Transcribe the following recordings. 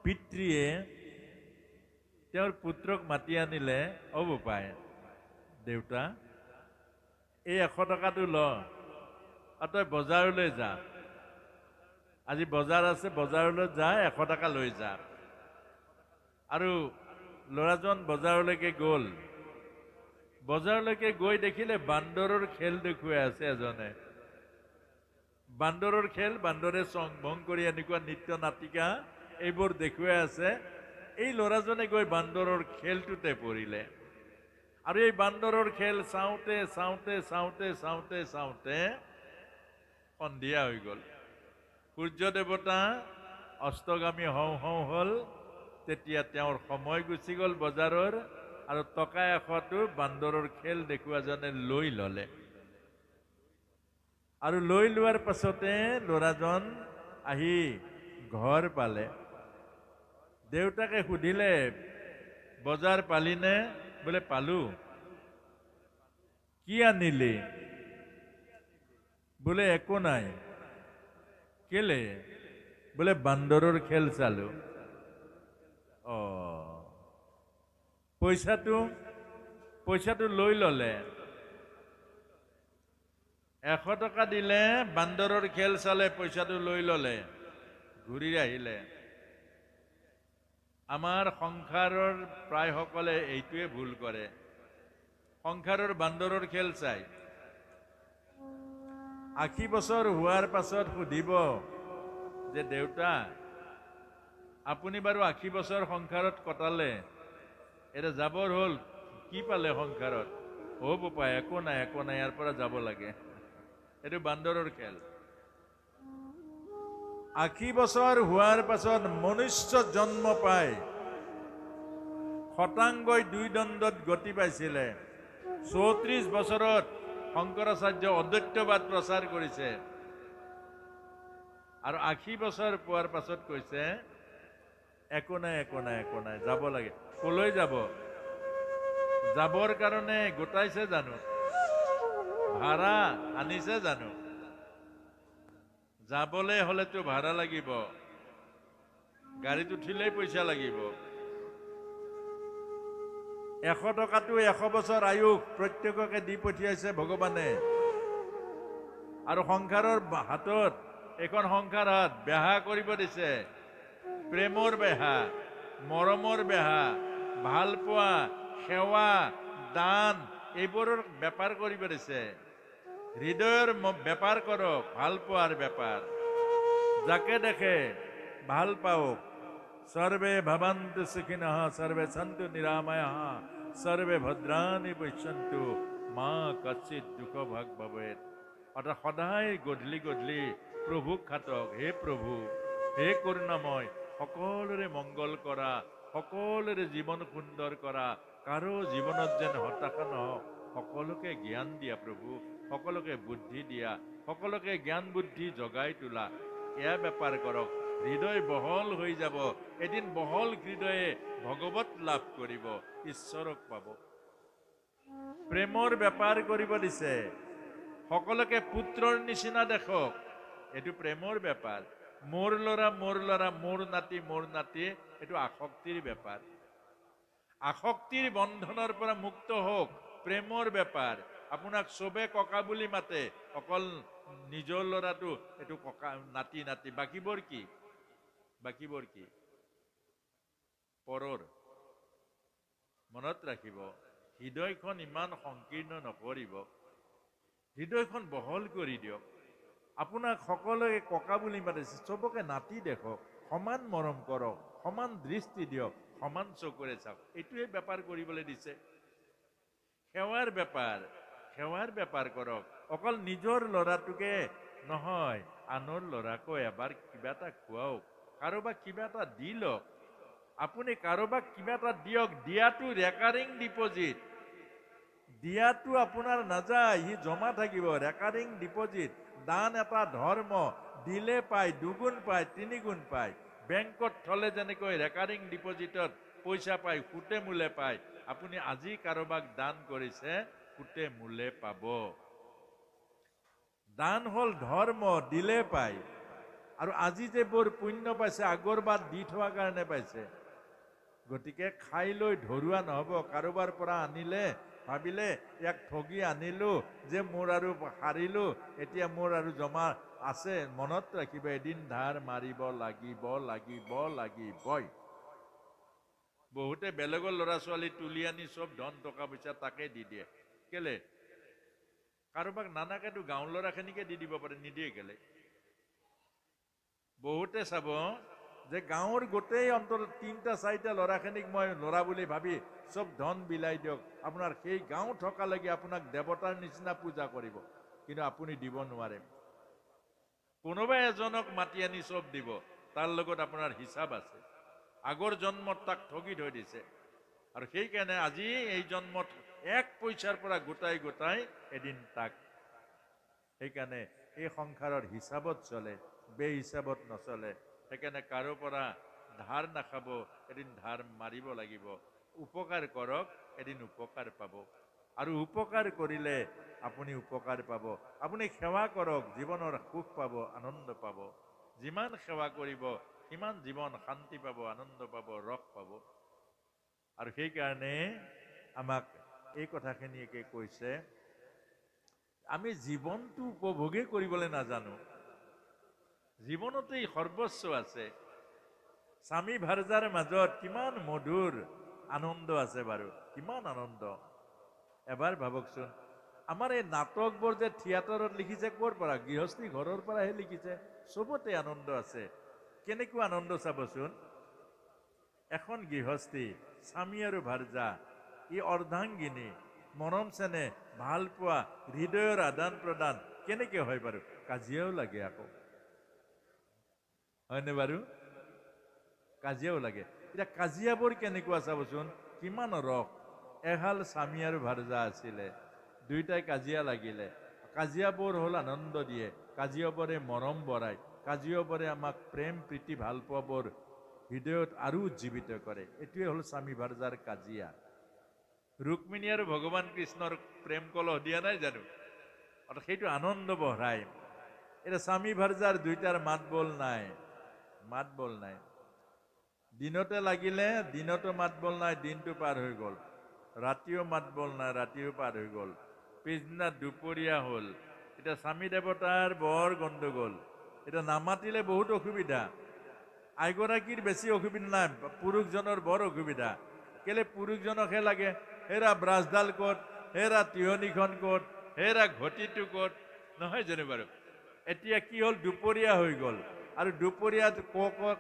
পিতৃয়ে তেওঁৰ পুত্ৰক মাতি আনিলে, অ' বোপাই, দেউতা, এই 100 টকাটো ল আৰু তই বজাৰলৈ যা। আজি বজাৰ আছে, বজাৰলৈ যা, 100 টকা লৈ যা। আৰু ল'ৰাজন বজাৰলৈকে গ'ল। বজাৰলৈকে গৈ দেখিলে বান্দৰৰ খেল দেখুৱাই আছে এজনে। বান্দৰৰ খেল, বান্দৰে চং ভং কৰি এনেকুৱা নৃত্য নাটিকা এইবোৰ দেখুৱাই আছে। এই ল'ৰাজনে গৈ বান্দৰৰ খেলটোতে পৰিলে। আৰু এই বান্দৰৰ খেল চাওঁতে চাওঁতে চাওঁতে চাওঁতে চাওঁতে সন্ধিয়া হৈ গ'ল। সূৰ্য দেৱতা অস্তগামী হওঁ হওঁ হ'ল। তেতিয়া তেওঁৰ সময় গুচি গ'ল বজাৰৰ, আৰু টকা 100টো বান্দৰৰ খেল দেখুৱাজনে লৈ ল'লে। আৰু লৈ লোৱাৰ পাছতে ল'ৰাজন আহি ঘৰ পালে। দেউতাকে সুধিলে, বজাৰ পালিনে? বোলে পালো। কি আনিলি? বোলে একো নাই। কেলে? বোলে বান্দৰৰ খেল চালো। পইচাটো লৈ ল'লে। 100 টকা দিলে, বান্দৰৰ খেল চালে, পইচাটো লৈ ল'লে, ঘূৰি আহিলে। আমাৰ সংসাৰৰ প্ৰায়সকলে এইটোৱে ভুল কৰে। সংসাৰৰ বান্দৰৰ খেল চাই 80 বছৰ হোৱাৰ পাছত সুধিব যে, দেউতা, আপুনি বাৰু 80 বছৰ সংসাৰত কটালে, এটা যাবৰ হ'ল, কি পালে সংসাৰত? অ' বোপাই, একো নাই, একো নাই, ইয়াৰ পৰা যাব লাগে। এইটো বান্দৰৰ খেল। 80 বছৰ হোৱাৰ পাছত মনুষ্য জন্ম পায় শতাংগই 2 দণ্ডত গতি পাইছিলে। 34 বছৰত শংকৰাচাৰ্য অদ্বৈতবাদ প্ৰচাৰ কৰিছে। আৰু 80 বছৰ পোৱাৰ পাছত কৈছে, একো নাই, একো নাই, একো নাই, যাব লাগে। কলৈ যাব? যাবৰ কাৰণে গোটাইছে জানো? ভাড়া আনিছে জানো? যাবলৈ হলেতো ভাড়া লাগিব, গাড়ীত উঠিলেই পইচা লাগিব। 100 টকাটো 100 বছৰ আয়ুস প্ৰত্যেককে দি পঠিয়াইছে ভগৱানে। আৰু সংসাৰৰ হাতত, এখন সংসাৰ হাত বেহা কৰিব দিছে। প্ৰেমৰ বেহা, মৰমৰ বেহা, ভাল পোৱা, সেৱা, দান, এইবোৰৰ বেপাৰ কৰিব দিছে। হৃদয়ৰ বেপাৰ কৰক, ভাল পোৱাৰ বেপাৰ। যাকে দেখে ভাল পাওক। সৰ্বে ভবন্তু সুখিনঃ, সৰ্বে সন্তু নিৰাময়ঃ, সৰ্বে ভদ্ৰাণি পশ্যন্তু, মা কচ্চিৎ দুঃখ ভাগ ভৱেৎ। অৰ্থাৎ সদায় গধূলি গধূলি প্ৰভুক খাটক। হে প্ৰভু, হে কৰুণাময়, সকলোৰে মংগল কৰা, সকলোৰে জীৱন সুন্দৰ কৰা, কাৰো জীৱনত যেন হতাশা নহওক, সকলোকে জ্ঞান দিয়া প্ৰভু, সকলোকে বুদ্ধি দিয়া, সকলোকে জ্ঞান বুদ্ধি জগাই তোলা। এয়া বেপাৰ কৰক। হৃদয় বহল হৈ যাব। এদিন বহল হৃদয়ে ভগৱত লাভ কৰিব, ঈশ্বৰক পাব। প্ৰেমৰ বেপাৰ কৰিব দিছে। সকলোকে পুত্ৰৰ নিচিনা দেখক, এইটো প্ৰেমৰ বেপাৰ। মোৰ ল'ৰা, মোৰ ল'ৰা, মোৰ নাতি, মোৰ নাতি, এইটো আসক্তিৰ বেপাৰ। আসক্তিৰ বন্ধনৰ পৰা মুক্ত হওক, প্ৰেমৰ বেপাৰ। আপোনাক চবে ককা বুলি মাতে, অকল নিজৰ ল'ৰাটো এইটো ককা, নাতি নাতি, বাকীবোৰ কি? বাকীবোৰ কি? পৰৰ। মনত ৰাখিব, হৃদয়খন ইমান সংকীৰ্ণ নকৰিব। হৃদয়খন বহল কৰি দিয়ক। আপোনাক সকলোৱে ককা বুলি মাতিছে, চবকে নাতি দেখক, সমান মৰম কৰক, সমান দৃষ্টি দিয়ক, সমান চকুৰে চাওক। এইটোৱে বেপাৰ কৰিবলৈ দিছে। সেৱাৰ বেপাৰ, সেৱাৰ বেপাৰ কৰক। অকল নিজৰ ল'ৰাটোকে নহয়, আনৰ ল'ৰাকো এবাৰ কিবা এটা খুৱাওক, কাৰোবাক কিবা এটা দি লওক। আপুনি কাৰোবাক কিবা এটা দিয়ক। দিয়াটো ৰেকাৰিং ডিপজিট। দিয়াটো আপোনাৰ নাযায়, ই জমা থাকিব, ৰেকাৰিং ডিপজিট। দান এটা ধৰ্ম, দিলে পায়, 2 গুণ পায়, 3 গুণ পায়। বেংকত থলে যেনেকৈ ৰেকাৰিং ডিপজিটত পইচা পায়, সুতে মূলে পায়, আপুনি আজি কাৰোবাক দান কৰিছে, সুতে মূলে পাব। দান হল ধৰ্ম, দিলে পায়। আৰু আজি যে বৰ পুণ্য পাইছে আগৰবাৰ দি থোৱাৰ কাৰণে পাইছে। গতিকে খাই লৈ ধৰুৱা নহ'ব। কাৰোবাৰ পৰা আনিলে ভাবিলে ইয়াক ঠগি আনিলো যে মোৰ আৰু হাৰিলো, এতিয়া মোৰ আৰু জমা আছে। মনত ৰাখিব এদিন ধাৰ মাৰিব লাগিবই। বহুতে বেলেগৰ ল'ৰা ছোৱালী তুলি আনি চব ধন টকা পইচা তাকে দি দিয়ে। কেলে? কাৰোবাক নানাকেতো গাঁৱৰ ল'ৰাখিনিকে দি দিব পাৰে, নিদিয়ে কেলে? বহুতে চাব যে গাঁৱৰ গোটেই অন্তত ৩-৪টা ল'ৰাখিনিক মই ল'ৰা বুলি ভাবি চব ধন বিলাই দিয়ক, আপোনাৰ সেই গাঁও থকালৈকে আপোনাক দেৱতাৰ নিচিনা পূজা কৰিব, কিন্তু আপুনি দিব নোৱাৰে। কোনোবা এজনক মাতি আনি চব দিব, তাৰ লগত আপোনাৰ হিচাপ আছে। আগৰ জন্মত তাক ঠগি থৈ দিছে, আৰু সেইকাৰণে আজি এই জন্মত 1 পইচাৰ পৰা গোটাই এদিন তাক। সেইকাৰণে এই সংসাৰৰ হিচাপত চলে, বেহিচাপত নচলে। সেইকাৰণে কাৰো পৰা ধাৰ নাখাব, এদিন ধাৰ মাৰিব লাগিব। উপকাৰ কৰক, এদিন উপকাৰ পাব। আৰু উপকাৰ কৰিলে আপুনি উপকাৰ পাব। আপুনি সেৱা কৰক, জীৱনৰ সুখ পাব, আনন্দ পাব। যিমান সেৱা কৰিব সিমান জীৱন শান্তি পাব, আনন্দ পাব, ৰস পাব। আৰু সেইকাৰণে আমাক এই কথাখিনিকে কৈছে, আমি জীৱনটো উপভোগে কৰিবলৈ নাজানো। জীৱনতেই সৰ্বস্ব আছে। স্বামী ভাৰ্যাৰ মাজত কিমান মধুৰ আনন্দ আছে বাৰু, কিমান আনন্দ। এবাৰ ভাবকচোন, আমাৰ এই নাটকবোৰ যে থিয়েটাৰত লিখিছে ক'ৰ পৰা? গৃহস্থী ঘৰৰ পৰাহে লিখিছে। চবতে আনন্দ আছে। কেনেকুৱা আনন্দ চাবচোন। এখন গৃহস্থী, স্বামী আৰু ভাৰ্যা, ই অৰ্ধাংগিনী, মৰম চেনেহ, ভাল পোৱা, হৃদয়ৰ আদান প্ৰদান কেনেকে হয় বাৰু? কাজিয়াও লাগে আকৌ, হয়নে বাৰু? কাজিয়াও লাগে। এতিয়া কাজিয়াবোৰ কেনেকুৱা চাবচোন, কিমান ৰস। এহাল স্বামী আৰু ভাৰ্যা আছিলে, দুইটাই কাজিয়া লাগিলে। কাজিয়াবোৰ হ'ল আনন্দ দিয়ে, কাজিয়াবোৰে মৰম বঢ়ায়, কাজিয়াবোৰে আমাক প্ৰেম প্ৰীতি ভাল পোৱাবোৰ হৃদয়ত আৰু উজ্জীৱিত কৰে। এইটোৱে হ'ল স্বামী ভাৰ্যাৰ কাজিয়া। ৰুক্মিণী আৰু ভগৱান কৃষ্ণৰ প্ৰেম কলহ দিয়া নাই জানো? সেইটো আনন্দ বঢ়ায়। এতিয়া স্বামী ভাৰ্যাৰ দুইটাৰ মাত বোল নাই। দিনতে লাগিলে, দিনতো মাত বোল নাই, দিনটো পাৰ হৈ গ'ল। ৰাতিও মাত বোল নাই, ৰাতিও পাৰ হৈ গ'ল। পিছদিনা দুপৰীয়া হ'ল। এতিয়া স্বামী দেৱতাৰ বৰ গণ্ডগোল। এতিয়া নামাতিলে বহুত অসুবিধা। আইগৰাকীৰ বেছি অসুবিধা নাই, পুৰুষজনৰ বৰ অসুবিধা। কেলে? পুৰুষজনকহে লাগে, হেৰা ব্ৰাছডাল ক'ত, হেৰা তিয়নিখন ক'ত, হেৰা ঘটিটো ক'ত, নহয় জানো বাৰু? এতিয়া কি হ'ল, দুপৰীয়া হৈ গ'ল, আৰু দুপৰীয়াত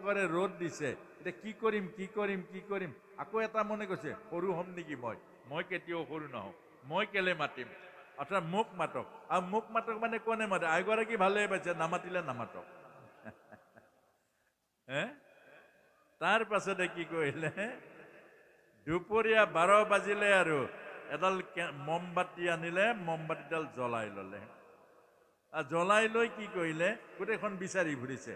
কৰে ৰ'দ দিছে। এতিয়া কি কৰিম। আকৌ এটা মনে কৈছে, সৰু হ'ম নেকি মই কেতিয়াও সৰু নহওঁ, মই কেলে মাতিম, অৰ্থাৎ মোক মাতক। আৰু মোক মাতক মানে কোনে মাতে? আইগৰাকী ভালে পাইছে, নামাতিলে নামাতক। তাৰ পাছতে কি কৰিলে, দুপৰীয়া 12 বাজিলে আৰু এডাল মমবাতি আনিলে, মমবাতিডাল জ্বলাই ল'লে। জ্বলাই লৈ কি কৰিলে, গোটেইখন বিচাৰি ফুৰিছে।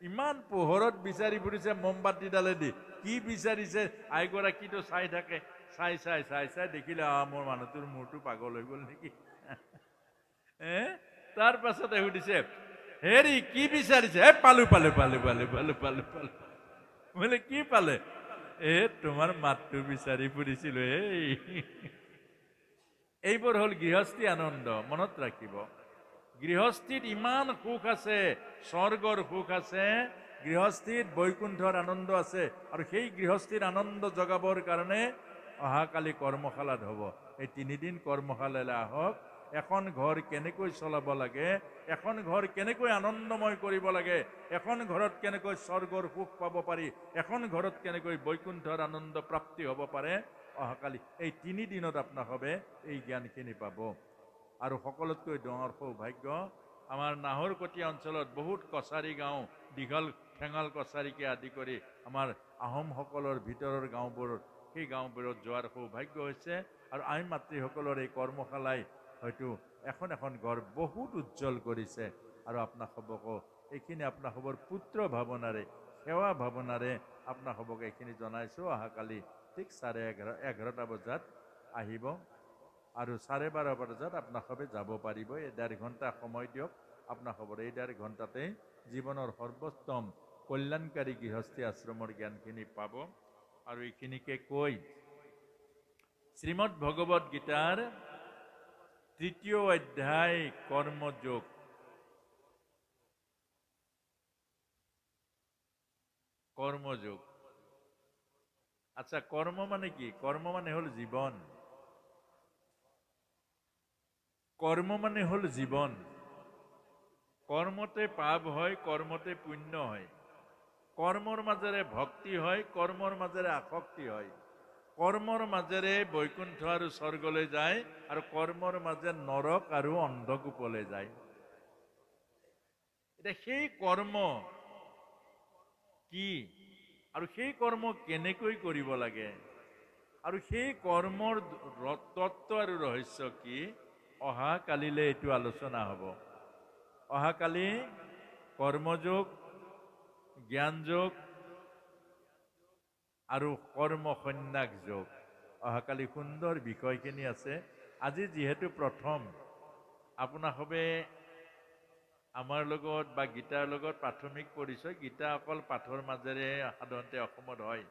ইমান পোহৰত বিচাৰি ফুৰিছে মমবাতিডালেদি। কি বিচাৰিছে? আইগৰাকীটো চাই থাকে, চাই দেখিলে, মোৰ মানুহটোৰ মূৰটো পাগল হৈ গ'ল নেকি। তাৰ পাছতে সুধিছে, হেৰি কি বিচাৰিছে? পালো। বোলে কি পালে? তোমাৰ মাতটো বিচাৰি ফুৰিছিলো। এইবোৰ হ'ল গৃহস্থী আনন্দ। মনত ৰাখিব, গৃহস্থীত ইমান সুখ আছে, স্বৰ্গৰ সুখ আছে, গৃহস্থীত বৈকুণ্ঠৰ আনন্দ আছে। আৰু সেই গৃহস্থীৰ আনন্দ জগাবৰ কাৰণে অহাকালি কৰ্মশালাত হ'ব। এই 3 দিন কৰ্মশালালৈ আহক। এখন ঘৰ কেনেকৈ চলাব লাগে, এখন ঘৰ কেনেকৈ আনন্দময় কৰিব লাগে, এখন ঘৰত কেনেকৈ স্বৰ্গৰ সুখ পাব পাৰি, এখন ঘৰত কেনেকৈ বৈকুণ্ঠৰ আনন্দ প্ৰাপ্তি হ'ব পাৰে, অহাকালি এই 3 দিনত আপোনালোকে এই জ্ঞানখিনি পাব। আৰু সকলোতকৈ ডাঙৰ সৌভাগ্য, আমাৰ নাহৰকটীয়া অঞ্চলত বহুত কছাৰী গাঁও, দীঘল ঠেঙাল কছাৰীকে আদি কৰি আমাৰ আহোমসকলৰ ভিতৰৰ গাঁওবোৰ, সেই গাঁওবোৰত যোৱাৰ সৌভাগ্য হৈছে। আৰু আই মাতৃসকলৰ এই কৰ্মশালাই হয়তো এখন ঘৰ বহুত উজ্জ্বল কৰিছে। আৰু আপোনালোককো এইখিনি আপোনালোকৰ পুত্ৰ ভাৱনাৰে, সেৱা ভাৱনাৰে আপোনালোকক এইখিনি জনাইছোঁ। অহাকালি ঠিক 11:30 বজাত আহিব, আৰু 12:30 বজাত আপোনালোকে যাব পাৰিব। এই 1.5 ঘণ্টা সময় দিয়ক, আপোনালোকৰ এই 1.5 ঘণ্টাতেই জীৱনৰ সৰ্বোত্তম কল্যাণকাৰী গৃহস্থী আশ্ৰমৰ জ্ঞানখিনি পাব। আৰু এইখিনিকে কৈ শ্ৰীমদ্ ভগৱদ গীতাৰ ৩য় অধ্যায় কৰ্মযোগ। কৰ্মযোগ। আচ্ছা, কৰ্ম মানে কি? কৰ্ম মানে হল জীৱন। কৰ্ম মানে হল জীৱন। কৰ্মতে পাপ হয়, কৰ্মতে পুণ্য হয়। কৰ্মৰ মাজেৰে ভক্তি হয়, কৰ্মৰ মাজেৰে আসক্তি হয়। কৰ্মৰ মাজেৰে বৈকুণ্ঠ আৰু স্বৰ্গলৈ যায়, আৰু কৰ্মৰ মাজে নৰক আৰু অন্ধকূপলৈ যায়। এতিয়া সেই কৰ্ম কি, আৰু সেই কৰ্ম কেনেকৈ কৰিব লাগে, আৰু সেই কৰ্মৰ তত্ত্ব আৰু ৰহস্য কি, অহা কালিলৈ এইটো আলোচনা হ'ব। অহাকালি কৰ্মযোগ, জ্ঞানযোগ আৰু কৰ্ম সন্ন্যাস যোগ, অহাকালি সুন্দৰ বিষয়খিনি আছে। আজি যিহেতু প্ৰথম আপোনাসবে আমাৰ লগত বা গীতাৰ লগত প্ৰাথমিক পৰিচয়, গীতা অকল পাঠৰ মাজেৰে সাধাৰণতে অসমত হয়।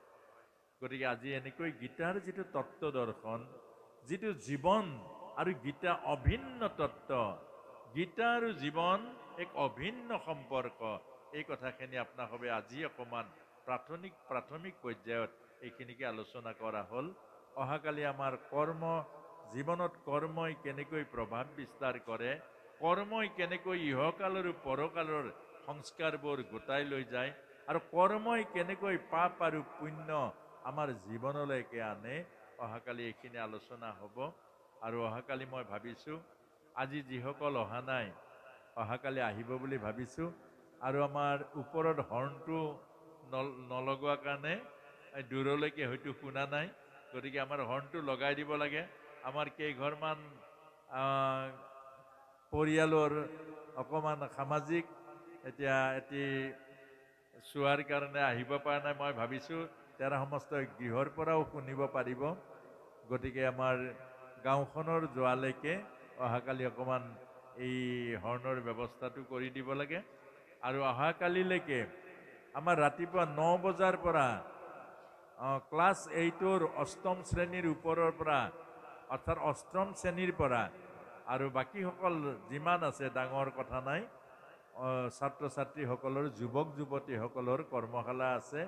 গতিকে আজি এনেকৈ গীতাৰ যিটো তত্ত্ব দৰ্শন, যিটো জীৱন আৰু গীতা অভিন্ন তত্ত্ব, গীতা আৰু জীৱন এক অভিন্ন সম্পৰ্ক, এই কথাখিনি আপোনাসবে আজি অকণমান প্ৰাথমিক পৰ্যায়ত এইখিনিকে আলোচনা কৰা হ'ল। অহাকালি আমাৰ কৰ্ম জীৱনত কৰ্মই কেনেকৈ প্ৰভাৱ বিস্তাৰ কৰে, কৰ্মই কেনেকৈ ইহকাল আৰু পৰকালৰ সংস্কাৰবোৰ গোটাই লৈ যায়, আৰু কৰ্মই কেনেকৈ পাপ আৰু পুণ্য আমাৰ জীৱনলৈকে আনে, অহাকালি এইখিনি আলোচনা হ'ব। আৰু অহাকালি মই ভাবিছোঁ, আজি যিসকল অহা নাই অহাকালি আহিব বুলি ভাবিছোঁ। আৰু আমাৰ ওপৰত হৰ্ণটো নলগোৱা কাৰণে দূৰলৈকে হয়তো শুনা নাই, গতিকে আমাৰ হৰ্ণটো লগাই দিব লাগে। আমাৰ কেইঘৰমান পৰিয়ালৰ অকণমান সামাজিক এতিয়া এটি চোৱাৰ কাৰণে আহিব পৰা নাই। মই ভাবিছোঁ তেৰা সমস্ত গৃহৰ পৰাও শুনিব পাৰিব। গতিকে আমাৰ গাঁওখনৰ যোৱালৈকে অহাকালি অকণমান এই হৰ্ণৰ ব্যৱস্থাটো কৰি দিব লাগে। আৰু অহাকালিলৈকে আমাৰ ৰাতিপুৱা 9 বজাৰ পৰা ক্লাছ 8ৰ অষ্টম শ্ৰেণীৰ ওপৰৰ পৰা, অৰ্থাৎ অষ্টম শ্ৰেণীৰ পৰা আৰু বাকীসকল যিমান আছে ডাঙৰ কথা নাই, ছাত্ৰ ছাত্ৰীসকলৰ, যুৱক যুৱতীসকলৰ কৰ্মশালা আছে।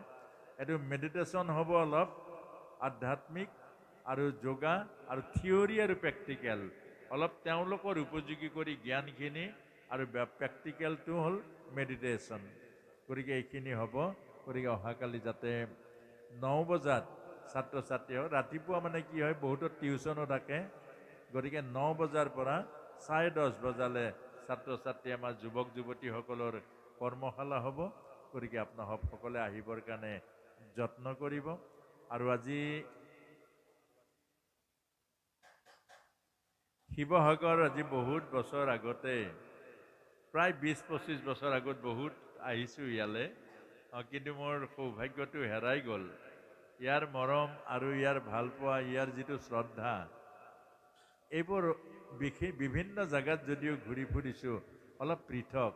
এইটো মেডিটেশ্যন হ'ব, অলপ আধ্যাত্মিক আৰু যোগা আৰু থিয়ৰী আৰু প্ৰেক্টিকেল, অলপ তেওঁলোকৰ উপযোগী কৰি জ্ঞানখিনি, আৰু প্ৰেক্টিকেলটো হ'ল মেডিটেশ্যন। গতিকে এইখিনি হ'ব। গতিকে অহাকালি যাতে 9 বজাত ছাত্ৰ ছাত্ৰী হয়, ৰাতিপুৱা মানে কি হয় বহুতৰ টিউচনো থাকে, গতিকে 9 বজাৰ পৰা 10:30 বজালৈ ছাত্ৰ ছাত্ৰী আমাৰ যুৱক যুৱতীসকলৰ কৰ্মশালা হ'ব। গতিকে আপোনালোক সকলে আহিবৰ কাৰণে যত্ন কৰিব। আৰু আজি শিৱসাগৰ আজি বহুত বছৰ আগতে, প্ৰায় 20-25 বছৰ আগত বহুত আহিছোঁ ইয়ালৈ, কিন্তু মোৰ সৌভাগ্যটো হেৰাই গ'ল। ইয়াৰ মৰম আৰু ইয়াৰ ভালপোৱা, ইয়াৰ যিটো শ্ৰদ্ধা, এইবোৰ বিভিন্ন জাগাত যদিও ঘূৰি ফুৰিছোঁ, অলপ পৃথক।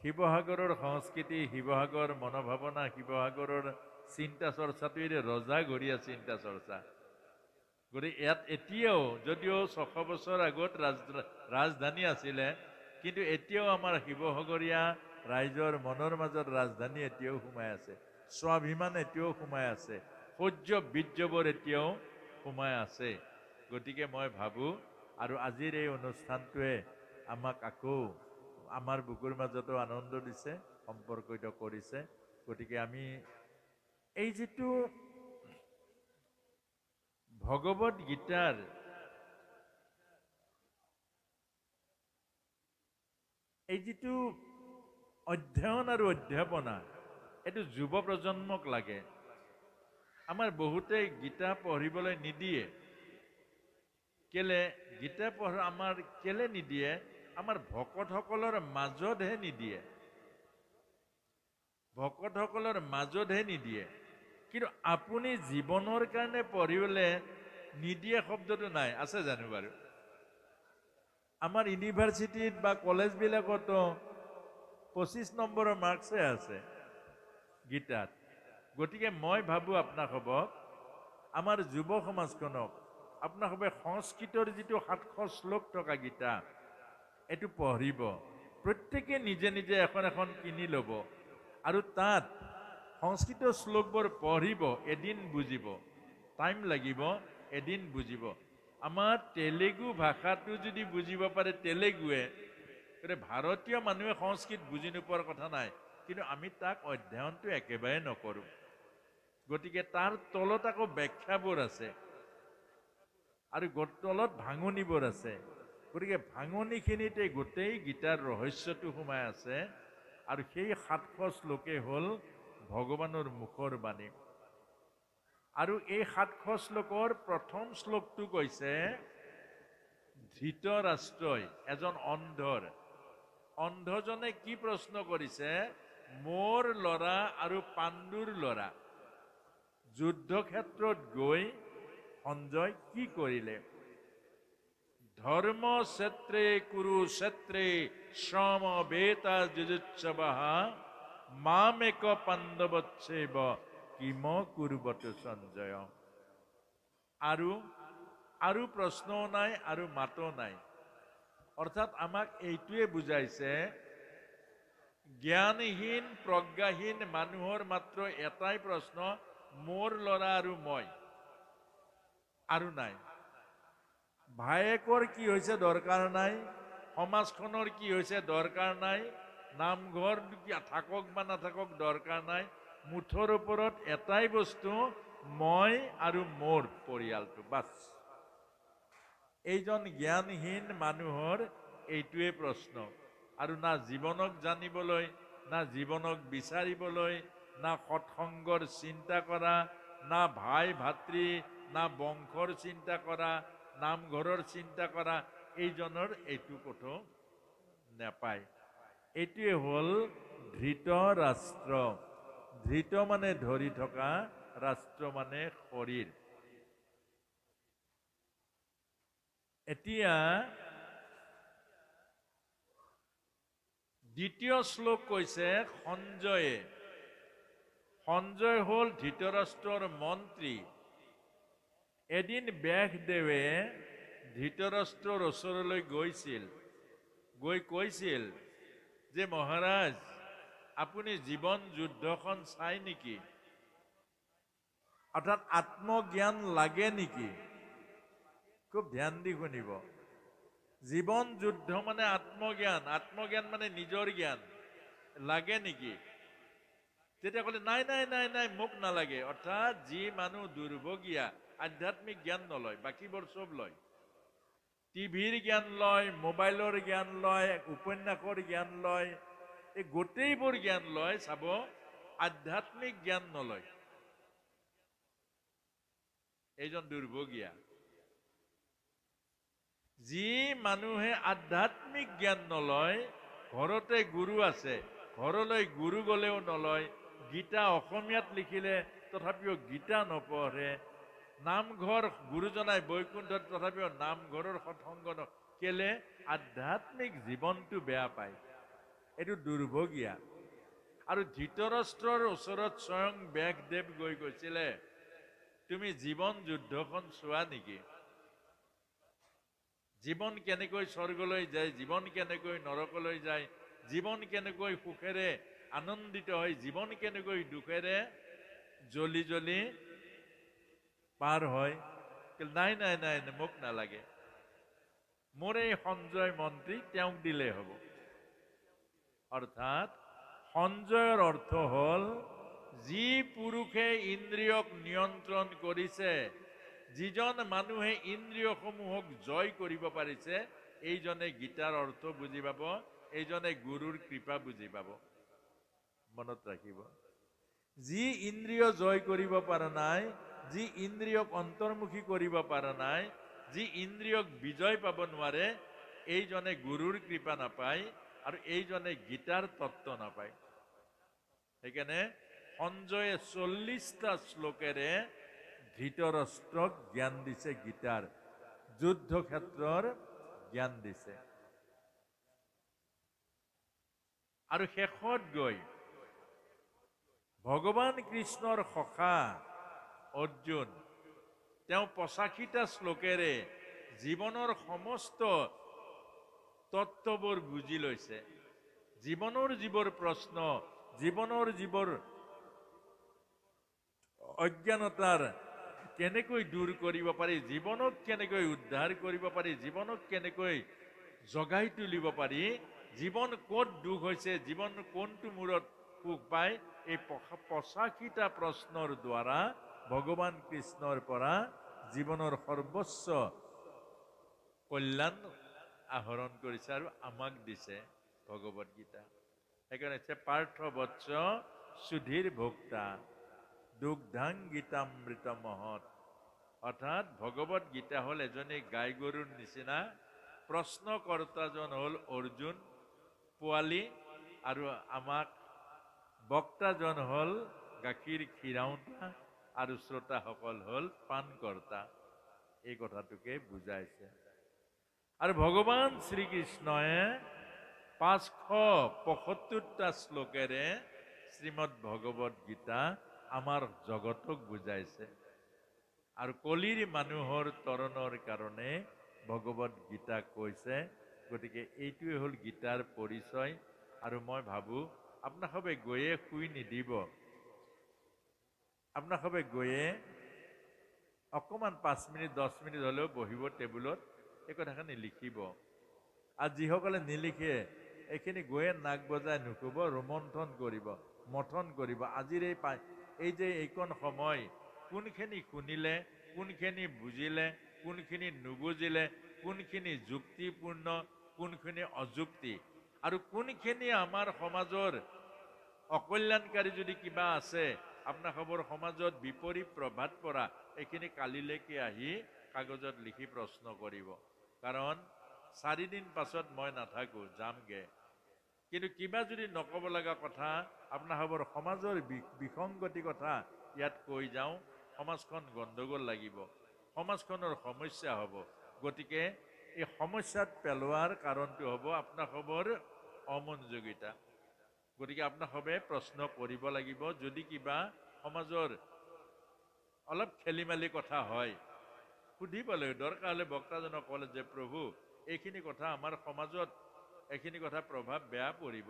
শিৱসাগৰৰ সংস্কৃতি, শিৱসাগৰ মনোভাৱনা, শিৱসাগৰৰ চিন্তা চৰ্চাটো ৰজাঘৰীয়া চিন্তা চৰ্চা। গতিকে ইয়াত এতিয়াও যদিও 600 বছৰ আগত ৰাজধানী আছিলে, কিন্তু এতিয়াও আমাৰ শিৱসাগৰীয়া ৰাইজৰ মনৰ মাজত ৰাজধানী এতিয়াও সোমাই আছে, স্বাভিমান এতিয়াও সোমাই আছে, সৌৰ্য বীৰ্যবোৰ এতিয়াও সোমাই আছে। গতিকে মই ভাবোঁ, আৰু আজিৰ এই অনুষ্ঠানটোৱে আমাক আকৌ আমাৰ বুকুৰ মাজতো আনন্দ দিছে, সম্পৰ্কিত কৰিছে। গতিকে আমি এই যিটো ভগৱদ গীতাৰ এই যিটো অধ্যয়ন আৰু অধ্যাপনা, এইটো যুৱ প্ৰজন্মক লাগে। আমাৰ বহুতে গীতা পঢ়িবলৈ নিদিয়ে। কেলে গীতা আমাৰ কেলে নিদিয়ে? আমাৰ ভকতসকলৰ মাজতহে নিদিয়ে, ভকতসকলৰ মাজতহে নিদিয়ে। কিন্তু আপুনি জীৱনৰ কাৰণে পঢ়িবলৈ নিদিয়ে শব্দটো নাই, আছে জানো বাৰু? আমাৰ ইউনিভাৰ্চিটিত বা কলেজবিলাকতো 25 নম্বৰৰ মাৰ্কছে আছে গীতাত। গতিকে মই ভাবোঁ আপোনাসৱক, আমাৰ যুৱ সমাজখনক আপোনাসৱে সংস্কৃতৰ যিটো 700 শ্লোক থকা গীতা এইটো পঢ়িব। প্ৰত্যেকে নিজে নিজে এখন এখন কিনি ল'ব আৰু তাত সংস্কৃত শ্লোকবোৰ পঢ়িব, এদিন বুজিব। টাইম লাগিব, এদিন বুজিব। আমাৰ তেলেগু ভাষাটো যদি বুজিব পাৰে তেলেগুৱে, ভাৰতীয় মানুহে সংস্কৃত বুজি নোপোৱাৰ কথা নাই, কিন্তু আমি তাক অধ্যয়নটো একেবাৰে নকৰোঁ। গতিকে তাৰ তলত আকৌ ব্যাখ্যাবোৰ আছে আৰু তলত ভাঙনিবোৰ আছে। গতিকে ভাঙনিখিনিতে গোটেই গীতাৰ ৰহস্যটো সোমাই আছে আৰু সেই 700 শ্লোকে হ'ল ভগৱানৰ মুখৰ বাণী। আৰু এই 700 শ্লোকৰ প্ৰথম শ্লোকটো কৈছে, ধৃতৰাষ্ট্ৰই, এজন অন্ধজনে কি প্ৰশ্ন কৰিছে, মোৰ ল'ৰা আৰু পাণ্ডুৰ ল'ৰা যুদ্ধক্ষেত্ৰত গৈ সঞ্জয় কি কৰিলে? ধৰ্ম ক্ষেত্ৰে কুৰুক্ষেত্ৰে সমবেতা যুজুৎসৱঃ মামেক পাণ্ডৱচ্ছেব কিম কুৰুবত সঞ্জয়। আৰু প্ৰশ্নও নাই আৰু মাতো নাই। অৰ্থাৎ আমাক এইটোৱে বুজাইছে, জ্ঞানহীন প্ৰজ্ঞাহীন মানুহৰ মাত্ৰ এটাই প্ৰশ্ন, মোৰ ল'ৰা আৰু মই, আৰু নাই। ভায়েকৰ কি হৈছে দৰকাৰ নাই, সমাজখনৰ কি হৈছে দৰকাৰ নাই, নামঘৰ থাকক বা নাথাকক দৰকাৰ নাই। মুঠৰ ওপৰত এটাই বস্তু, মই আৰু মোৰ পৰিয়ালটো, বাছ। এইজন জ্ঞানহীন মানুহৰ এইটোৱে প্ৰশ্ন। আৰু না জীৱনক জানিবলৈ, না জীৱনক বিচাৰিবলৈ, না সৎসংগৰ চিন্তা কৰা, না ভাই ভাতৃ, না বংশৰ চিন্তা কৰা, নামঘৰৰ চিন্তা কৰা, এইজনৰ এইটো ক'তো নাপায়। এইটোৱে হ'ল ধৃতৰাষ্ট্ৰ। ধৃত মানে ধৰি থকা, ৰাষ্ট্ৰ মানে শৰীৰ। এতিয়া দ্বিতীয় শ্লোক কৈছে সঞ্জয় হ'ল ধৃতৰাষ্ট্ৰৰ মন্ত্ৰী। এদিন ব্যাসদেৱে ধৃতৰাষ্ট্ৰৰ ওচৰলৈ গৈ কৈছিল যে, মহাৰাজ আপুনি জীৱন যুদ্ধখন চাই নেকি? অৰ্থাৎ আত্মজ্ঞান লাগে নেকি? খুব ধ্যান দি শুনিব। জীৱন যুদ্ধ মানে আত্মজ্ঞান, আত্মজ্ঞান মানে নিজৰ জ্ঞান লাগে নেকি? তেতিয়া ক'লে, নাই নাই নাই নাই, মোক নালাগে। অৰ্থাৎ যি মানুহ দুৰ্ভগীয়া, আধ্যাত্মিক জ্ঞান নলয়, বাকীবোৰ চব লয়। টিভিৰ জ্ঞান লয়, মোবাইলৰ জ্ঞান লয়, উপন্যাসৰ জ্ঞান লয়, এই গোটেইবোৰ জ্ঞান লয়, চাব আধ্যাত্মিক জ্ঞান নলয়। এইজন দুৰ্ভগীয়া। যি মানুহে আধ্যাত্মিক জ্ঞান নলয়, ঘৰতে গুৰু আছে, ঘৰলৈ গুৰু গলেও নলয়, গীতা অসমীয়াত লিখিলে তথাপিও গীতা নপঢ়ে, নামঘৰ গুৰুজনাই বৈকুণ্ঠত তথাপিও নামঘৰৰ সৎসংগ কেলে? আধ্যাত্মিক জীৱনটো বেয়া পায়। এইটো দুৰ্ভগীয়া। আৰু ধৃতৰাষ্ট্ৰৰ ওচৰত স্বয়ং ব্যাসদেৱ গৈ কৈছিলে, তুমি জীৱন যুদ্ধখন চোৱা নেকি? জীৱন কেনেকৈ স্বৰ্গলৈ যায়, জীৱন কেনেকৈ নৰকলৈ যায়, জীৱন কেনেকৈ সুখেৰে আনন্দিত হয়, জীৱন কেনেকৈ দুখেৰে জ্বলি জ্বলি পাৰ হয়। নাই নাই নাই, মোক নালাগে, মোৰ এই সঞ্জয় মন্ত্ৰী, তেওঁক দিলেই হ'ব। অৰ্থাৎ সঞ্জয়ৰ অৰ্থ হ'ল, যি পুৰুষে ইন্দ্ৰিয়ক নিয়ন্ত্ৰণ কৰিছে, যিজন মানুহে ইন্দ্ৰিয়সমূহক জয় কৰিব পাৰিছে, এইজনে গীতাৰ অৰ্থ বুজি পাব, এইজনে গুৰুৰ কৃপা বুজি পাব। মনত ৰাখিব। যি ইন্দ্ৰিয় জয় কৰিব পৰা নাই, যি ইন্দ্ৰিয়ক অন্তৰ্মুখী কৰিব পৰা নাই, যি ইন্দ্ৰিয়ক বিজয় পাব নোৱাৰে, এইজনে গুৰুৰ কৃপা নাপায় আৰু এইজনে গীতাৰ তত্ত্ব নাপায়। সেইকাৰণে সঞ্জয়ে 40টা শ্লোকেৰে ধৃতৰাষ্ট্ৰক জ্ঞান দিছে, গীতাৰ যুদ্ধক্ষেত্ৰৰ জ্ঞান দিছে। আৰু শেষত গৈ ভগৱান কৃষ্ণৰ সখা অৰ্জুন তেওঁ ৮৫টা শ্লোকেৰে জীৱনৰ সমস্ত তত্ত্ববোৰ বুজি লৈছে। জীৱনৰ যিবোৰ প্ৰশ্ন, জীৱনৰ যিবোৰ অজ্ঞানতাৰ কেনেকৈ দূৰ কৰিব পাৰি, জীৱনক কেনেকৈ উদ্ধাৰ কৰিব পাৰি, জীৱনক কেনেকৈ জগাই তুলিব পাৰি, জীৱন ক'ত দুখ হৈছে, জীৱন কোনটো মূৰত সুখ পায়, এই ৮৫টা প্ৰশ্নৰ দ্বাৰা ভগৱান কৃষ্ণৰ পৰা জীৱনৰ সৰ্বোচ্চ কল্যাণ আহৰণ কৰিছে আৰু আমাক দিছে ভগৱত গীতা। সেইকাৰণে হৈছে পাৰ্থ বৎস সুধীৰ ভোক্তা দুগ্ধাং গীতামৃত মহৎ। অৰ্থাৎ ভগৱত গীতা হ'ল এজনী গাই গৰুৰ নিচিনা, প্ৰশ্নকৰ্তাজন হ'ল অৰ্জুন পোৱালী, আৰু আমাক বক্তাজন হ'ল গাখীৰ খীৰাওঁতা, আৰু শ্ৰোতাসকল হ'ল পানকৰ্তা। এই কথাটোকে বুজাইছে। আৰু ভগৱান শ্ৰীকৃষ্ণই ৫৭৫টা শ্লোকেৰে শ্ৰীমদ ভগৱত গীতা আমাৰ জগতক বুজাইছে। আৰু কলিৰ মানুহৰ তৰণৰ কাৰণে ভগৱত গীতা কৈছে। গতিকে এইটোৱে হ'ল গীতাৰ পৰিচয়। আৰু মই ভাবোঁ আপোনাসবে গৈয়ে শুই নিদিব, আপোনাসবে গৈয়ে অকণমান ৫ মিনিট ১০ মিনিট হ'লেও বহিব টেবুলত, এই কথাখিনি লিখিব। আৰু যিসকলে নিলিখে এইখিনি গৈয়ে নাক বজাই নুশুব, ৰোমন্থন কৰিব, মথন কৰিব। আজিৰ এই যে এইকণ সময় কোনখিনি শুনিলে, কোনখিনি বুজিলে, কোনখিনি নুবুজিলে, কোনখিনি যুক্তিপূৰ্ণ, কোনখিনি অযুক্তি, আৰু কোনখিনি আমাৰ সমাজৰ অকল্যাণকাৰী যদি কিবা আছে, আপোনাসবৰ সমাজত বিপৰীত প্ৰভাৱ পৰা, এইখিনি কালিলৈকে আহি কাগজত লিখি প্ৰশ্ন কৰিব। কাৰণ ৪ দিন পাছত মই নাথাকো, যামগে। কিন্তু কিবা যদি নকব লগা কথা, আপোনাসবৰ সমাজৰ বিসংগতি কথা ইয়াত কৈ যাওঁ, সমাজখন গণ্ডগোল লাগিব, সমাজখনৰ সমস্যা হ'ব। গতিকে এই সমস্যাত পেলোৱাৰ কাৰণটো হ'ব আপোনাসবৰ অমনোযোগিতা। গতিকে আপোনাসবে প্ৰশ্ন কৰিব লাগিব। যদি কিবা সমাজৰ অলপ খেলি মেলি কথা হয়, সুধিব লাগিব। দৰকাৰ হ'লে বক্তাজনক ক'লে যে প্ৰভু এইখিনি কথা আমাৰ সমাজত, এইখিনি কথা প্ৰভাৱ বেয়া পৰিব,